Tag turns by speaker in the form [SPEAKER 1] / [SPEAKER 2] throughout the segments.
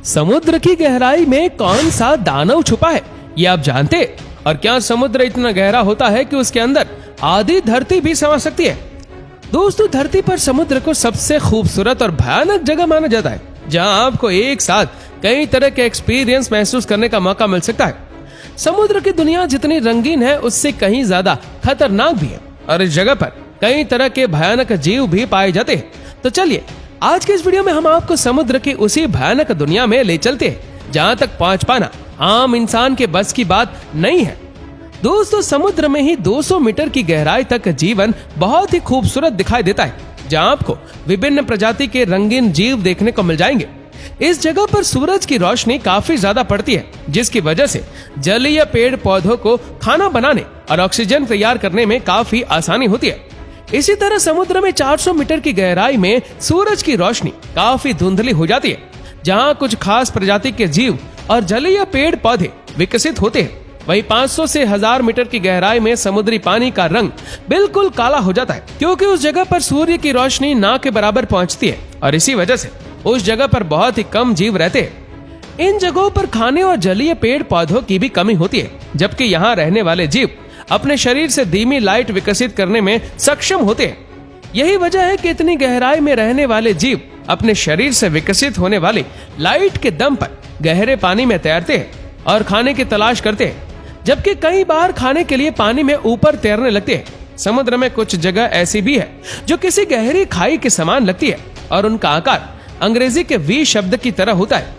[SPEAKER 1] समुद्र की गहराई में कौन सा दानव छुपा है, ये आप जानते हैं? और क्या समुद्र इतना गहरा होता है कि उसके अंदर आधी धरती भी समा सकती है? दोस्तों, धरती पर समुद्र को सबसे खूबसूरत और भयानक जगह माना जाता है, जहां आपको एक साथ कई तरह के एक्सपीरियंस महसूस करने का मौका मिल सकता है। समुद्र की दुनिया जितनी रंगीन है, उससे कहीं ज्यादा खतरनाक भी है, और इस जगह पर कई तरह के भयानक जीव भी पाए जाते हैं। तो चलिए, आज के इस वीडियो में हम आपको समुद्र की उसी भयानक दुनिया में ले चलते हैं जहां तक पहुंच पाना आम इंसान के बस की बात नहीं है। दोस्तों, समुद्र में ही 200 मीटर की गहराई तक जीवन बहुत ही खूबसूरत दिखाई देता है, जहां आपको विभिन्न प्रजाति के रंगीन जीव देखने को मिल जाएंगे। इस जगह पर सूरज की रोशनी काफी ज्यादा पड़ती है, जिसकी वजह से जलीय पेड़ पौधों को खाना बनाने और ऑक्सीजन तैयार करने में काफी आसानी होती है। इसी तरह समुद्र में 400 मीटर की गहराई में सूरज की रोशनी काफी धुंधली हो जाती है, जहां कुछ खास प्रजाति के जीव और जलीय पेड़ पौधे विकसित होते हैं। वहीं 500 से 1000 मीटर की गहराई में समुद्री पानी का रंग बिल्कुल काला हो जाता है, क्योंकि उस जगह पर सूर्य की रोशनी ना के बराबर पहुंचती है, और इसी वजह से उस जगह पर बहुत ही कम जीव रहते हैं। इन जगहों पर खाने और जलीय पेड़ पौधों की भी कमी होती है, जबकि यहाँ रहने वाले जीव अपने शरीर से धीमी लाइट विकसित करने में सक्षम होते हैं। यही वजह है कि इतनी गहराई में रहने वाले जीव अपने शरीर से विकसित होने वाली लाइट के दम पर गहरे पानी में तैरते हैं और खाने की तलाश करते हैं, जबकि कई बार खाने के लिए पानी में ऊपर तैरने लगते हैं। समुद्र में कुछ जगह ऐसी भी है जो किसी गहरी खाई के समान लगती है, और उनका आकार अंग्रेजी के वी शब्द की तरह होता है।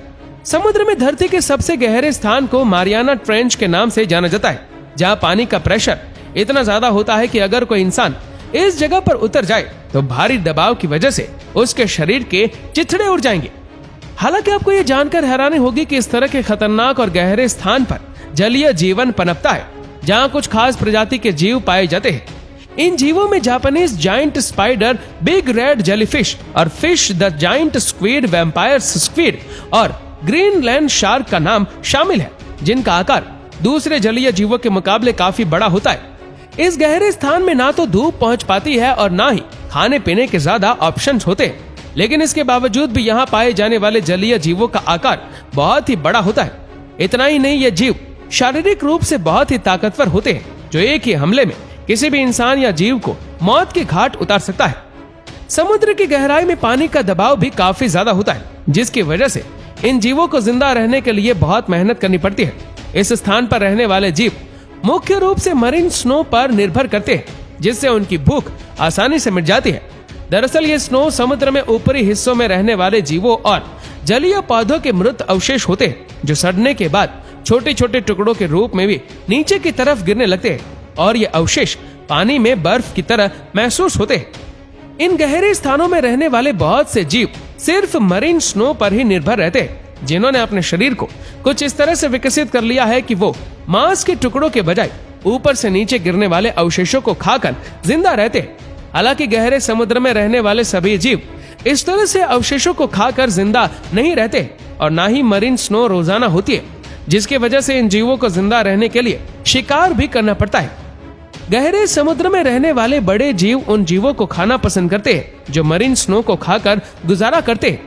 [SPEAKER 1] समुद्र में धरती के सबसे गहरे स्थान को मारियाना ट्रेंच के नाम से जाना जाता है, जहां पानी का प्रेशर इतना ज्यादा होता है कि अगर कोई इंसान इस जगह पर उतर जाए तो भारी दबाव की वजह से उसके शरीर के चिथड़े उड़ जाएंगे। हालांकि आपको ये जानकर हैरानी होगी कि इस तरह के खतरनाक और गहरे स्थान पर जलीय जीवन पनपता है, जहां कुछ खास प्रजाति के जीव पाए जाते हैं। इन जीवों में Japanese giant spider, big red jellyfish और fish the giant squid, vampires squid और ग्रीनलैंड शार्क का नाम शामिल है, जिनका आकार दूसरे जलीय जीवों के मुकाबले काफी बड़ा होता है। इस गहरे स्थान में ना तो धूप पहुंच पाती है और ना ही खाने पीने के ज्यादा ऑप्शंस होते हैं, लेकिन इसके बावजूद भी यहाँ पाए जाने वाले जलीय जीवों का आकार बहुत ही बड़ा होता है। इतना ही नहीं, ये जीव शारीरिक रूप से बहुत ही ताकतवर होते हैं, जो एक ही हमले में किसी भी इंसान या जीव को मौत के घाट उतार सकता है। समुद्र की गहराई में पानी का दबाव भी काफी ज्यादा होता है, जिसकी वजह से इन जीवों को जिंदा रहने के लिए बहुत मेहनत करनी पड़ती है। इस स्थान पर रहने वाले जीव मुख्य रूप से मरीन स्नो पर निर्भर करते हैं, जिससे उनकी भूख आसानी से मिट जाती है। दरअसल ये स्नो समुद्र में ऊपरी हिस्सों में रहने वाले जीवों और जलीय पौधों के मृत अवशेष होते हैं, जो सड़ने के बाद छोटे छोटे टुकड़ों के रूप में भी नीचे की तरफ गिरने लगते हैं, और ये अवशेष पानी में बर्फ की तरह महसूस होते हैं। इन गहरे स्थानों में रहने वाले बहुत से जीव सिर्फ मरीन स्नो पर ही निर्भर रहते हैं, जिन्होंने अपने शरीर को कुछ इस तरह से विकसित कर लिया है कि वो मांस के टुकड़ों के बजाय ऊपर से नीचे गिरने वाले अवशेषों को खाकर जिंदा रहते हैं। हालांकि गहरे समुद्र में रहने वाले सभी जीव इस तरह से अवशेषों को खाकर जिंदा नहीं रहते, और ना ही मरीन स्नो रोजाना होती है, जिसकी वजह से इन जीवों को जिंदा रहने के लिए शिकार भी करना पड़ता है। गहरे समुद्र में रहने वाले बड़े जीव उन जीवों को खाना पसंद करते हैं जो मरीन स्नो को खाकर गुजारा करते हैं।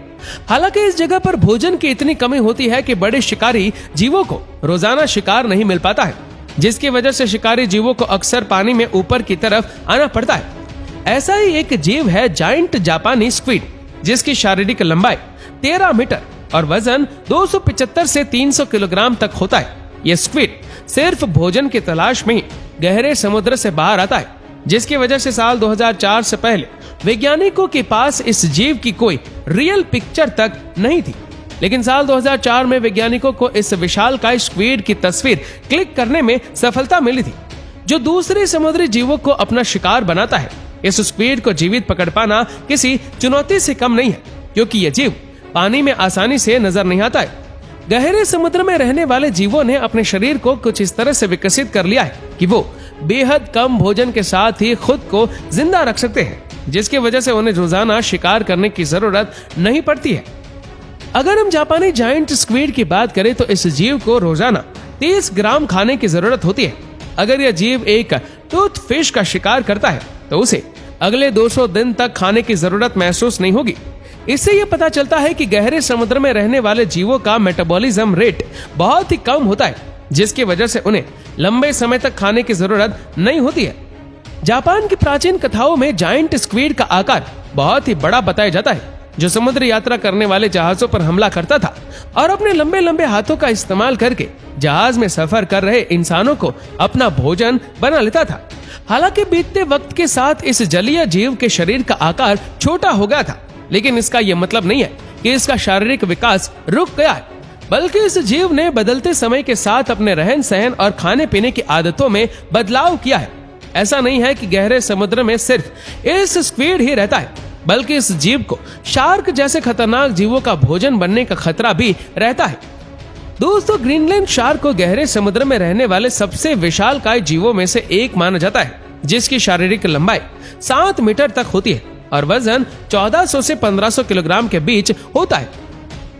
[SPEAKER 1] हालांकि इस जगह पर भोजन की इतनी कमी होती है कि बड़े शिकारी जीवों को रोजाना शिकार नहीं मिल पाता है, जिसकी वजह से शिकारी जीवों को अक्सर पानी में ऊपर की तरफ आना पड़ता है। ऐसा ही एक जीव है जायंट जापानी स्क्विड, जिसकी शारीरिक लंबाई 13 मीटर और वजन 275 से 300 किलोग्राम तक होता है। यह स्क्विड सिर्फ भोजन की तलाश में ही गहरे समुद्र से बाहर आता है, जिसकी वजह से साल 2004 से पहले वैज्ञानिकों के पास इस जीव की कोई रियल पिक्चर तक नहीं थी। लेकिन साल 2004 में वैज्ञानिकों को इस विशालकाय स्क्विड की तस्वीर क्लिक करने में सफलता मिली थी, जो दूसरे समुद्री जीवों को अपना शिकार बनाता है। इस स्क्विड को जीवित पकड़ पाना किसी चुनौती से कम नहीं है, क्योंकि यह जीव पानी में आसानी से नजर नहीं आता है। गहरे समुद्र में रहने वाले जीवों ने अपने शरीर को कुछ इस तरह से विकसित कर लिया है कि वो बेहद कम भोजन के साथ ही खुद को जिंदा रख सकते हैं, जिसकी वजह से उन्हें रोजाना शिकार करने की जरूरत नहीं पड़ती है। अगर हम जापानी जायंट स्क्विड की बात करें तो इस जीव को रोजाना 30 ग्राम खाने की जरूरत होती है। अगर यह जीव एक टूथ फिश का शिकार करता है तो उसे अगले 200 दिन तक खाने की जरूरत महसूस नहीं होगी। इससे यह पता चलता है कि गहरे समुद्र में रहने वाले जीवों का मेटाबॉलिज्म रेट बहुत ही कम होता है, जिसकी वजह से उन्हें लंबे समय तक खाने की जरूरत नहीं होती है। जापान की प्राचीन कथाओं में जायंट स्क्विड का आकार बहुत ही बड़ा बताया जाता है, जो समुद्र यात्रा करने वाले जहाजों पर हमला करता था और अपने लंबे लंबे हाथों का इस्तेमाल करके जहाज में सफर कर रहे इंसानों को अपना भोजन बना लेता था। हालांकि बीतते वक्त के साथ इस जलीय जीव के शरीर का आकार छोटा हो गया था, लेकिन इसका यह मतलब नहीं है कि इसका शारीरिक विकास रुक गया है, बल्कि इस जीव ने बदलते समय के साथ अपने रहन सहन और खाने पीने की आदतों में बदलाव किया है। ऐसा नहीं है कि गहरे समुद्र में सिर्फ इस स्क्विड ही रहता है, बल्कि इस जीव को शार्क जैसे खतरनाक जीवों का भोजन बनने का खतरा भी रहता है। दोस्तों, ग्रीनलैंड शार्क को गहरे समुद्र में रहने वाले सबसे विशालकाय जीवों में से एक माना जाता है, जिसकी शारीरिक लंबाई 7 मीटर तक होती है और वजन 1400 से 1500 किलोग्राम के बीच होता है।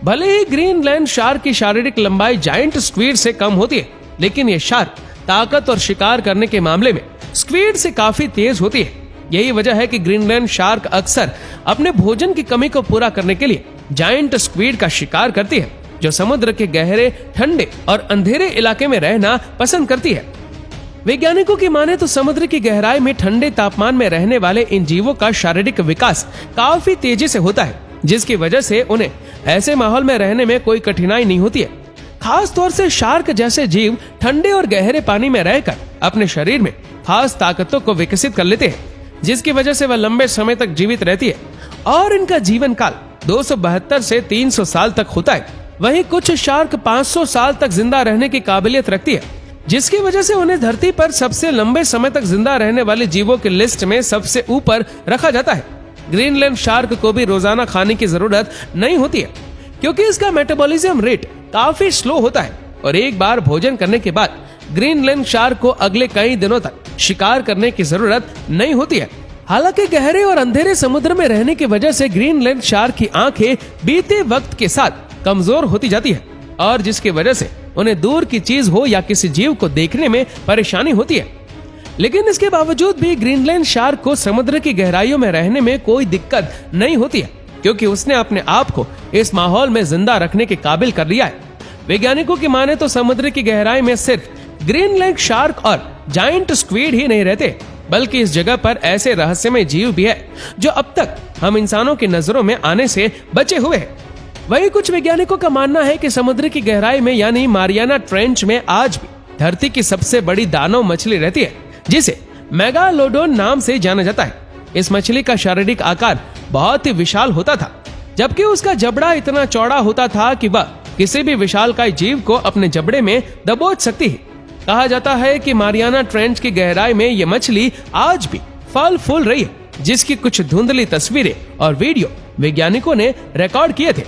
[SPEAKER 1] भले ही ग्रीनलैंड शार्क की शारीरिक लंबाई जायंट स्क्विड से कम होती है, लेकिन ये शार्क ताकत और शिकार करने के मामले में स्क्विड से काफी तेज होती है। यही वजह है कि ग्रीनलैंड शार्क अक्सर अपने भोजन की कमी को पूरा करने के लिए जायंट स्क्विड का शिकार करती है, जो समुद्र के गहरे, ठंडे और अंधेरे इलाके में रहना पसंद करती है। वैज्ञानिकों की माने तो समुद्र की गहराई में ठंडे तापमान में रहने वाले इन जीवों का शारीरिक विकास काफी तेजी से होता है, जिसकी वजह से उन्हें ऐसे माहौल में रहने में कोई कठिनाई नहीं होती है। खास तौर से शार्क जैसे जीव ठंडे और गहरे पानी में रहकर अपने शरीर में खास ताकतों को विकसित कर लेते हैं, जिसकी वजह से वह लंबे समय तक जीवित रहती है और इनका जीवन काल 272 से 300 साल तक होता है। वहीं कुछ शार्क 500 साल तक जिंदा रहने की काबिलियत रखती है, जिसकी वजह से उन्हें धरती पर सबसे लंबे समय तक जिंदा रहने वाले जीवों की लिस्ट में सबसे ऊपर रखा जाता है। ग्रीनलैंड शार्क को भी रोजाना खाने की जरूरत नहीं होती है, क्योंकि इसका मेटाबॉलिज्म रेट काफी स्लो होता है और एक बार भोजन करने के बाद ग्रीनलैंड शार्क को अगले कई दिनों तक शिकार करने की जरूरत नहीं होती है। हालांकि गहरे और अंधेरे समुद्र में रहने की वजह से ग्रीनलैंड शार्क की आंखें बीते वक्त के साथ कमजोर होती जाती है और जिसकी वजह से उन्हें दूर की चीज हो या किसी जीव को देखने में परेशानी होती है। लेकिन इसके बावजूद भी ग्रीनलैंड शार्क को समुद्र की गहराइयों में रहने में कोई दिक्कत नहीं होती है, क्योंकि उसने अपने आप को इस माहौल में जिंदा रखने के काबिल कर लिया है। वैज्ञानिकों की माने तो समुद्र की गहराई में सिर्फ ग्रीनलैंड शार्क और जायंट स्क्विड ही नहीं रहते, बल्कि इस जगह पर ऐसे रहस्यमय जीव भी है जो अब तक हम इंसानों की नजरों में आने से बचे हुए हैं। वहीं कुछ वैज्ञानिकों का मानना है कि समुद्र की गहराई में यानी मारियाना ट्रेंच में आज भी धरती की सबसे बड़ी दानव मछली रहती है, जिसे मेगालोडोन नाम से जाना जाता है। इस मछली का शारीरिक आकार बहुत ही विशाल होता था, जबकि उसका जबड़ा इतना चौड़ा होता था कि वह किसी भी विशालकाय जीव को अपने जबड़े में दबोच सकती है। कहा जाता है कि मारियाना ट्रेंच की गहराई में ये मछली आज भी फल फूल रही है, जिसकी कुछ धुंधली तस्वीरें और वीडियो वैज्ञानिकों ने रिकॉर्ड किए थे।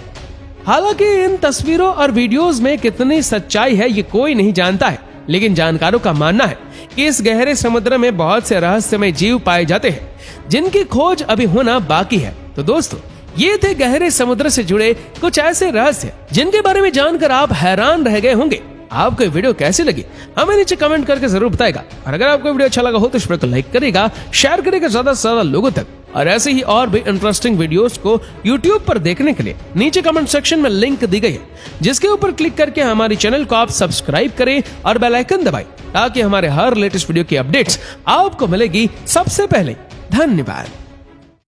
[SPEAKER 1] हालांकि इन तस्वीरों और वीडियोस में कितनी सच्चाई है ये कोई नहीं जानता है, लेकिन जानकारों का मानना है कि इस गहरे समुद्र में बहुत से रहस्यमय जीव पाए जाते हैं, जिनकी खोज अभी होना बाकी है। तो दोस्तों, ये थे गहरे समुद्र से जुड़े कुछ ऐसे रहस्य जिनके बारे में जानकर आप हैरान रह गए होंगे। आपको वीडियो कैसी लगी हमें नीचे कमेंट करके जरूर बताएगा, और अगर आपको वीडियो अच्छा लगा हो तो इस वीडियो को लाइक करेगा, शेयर करेगा ज्यादा से ज्यादा लोगों तक। और ऐसे ही और भी इंटरेस्टिंग वीडियोस को YouTube पर देखने के लिए नीचे कमेंट सेक्शन में लिंक दी गई है, जिसके ऊपर क्लिक करके हमारे चैनल को आप सब्सक्राइब करें और बेल आइकन दबाएं, ताकि हमारे हर लेटेस्ट वीडियो की अपडेट्स आपको मिलेगी सबसे पहले। धन्यवाद।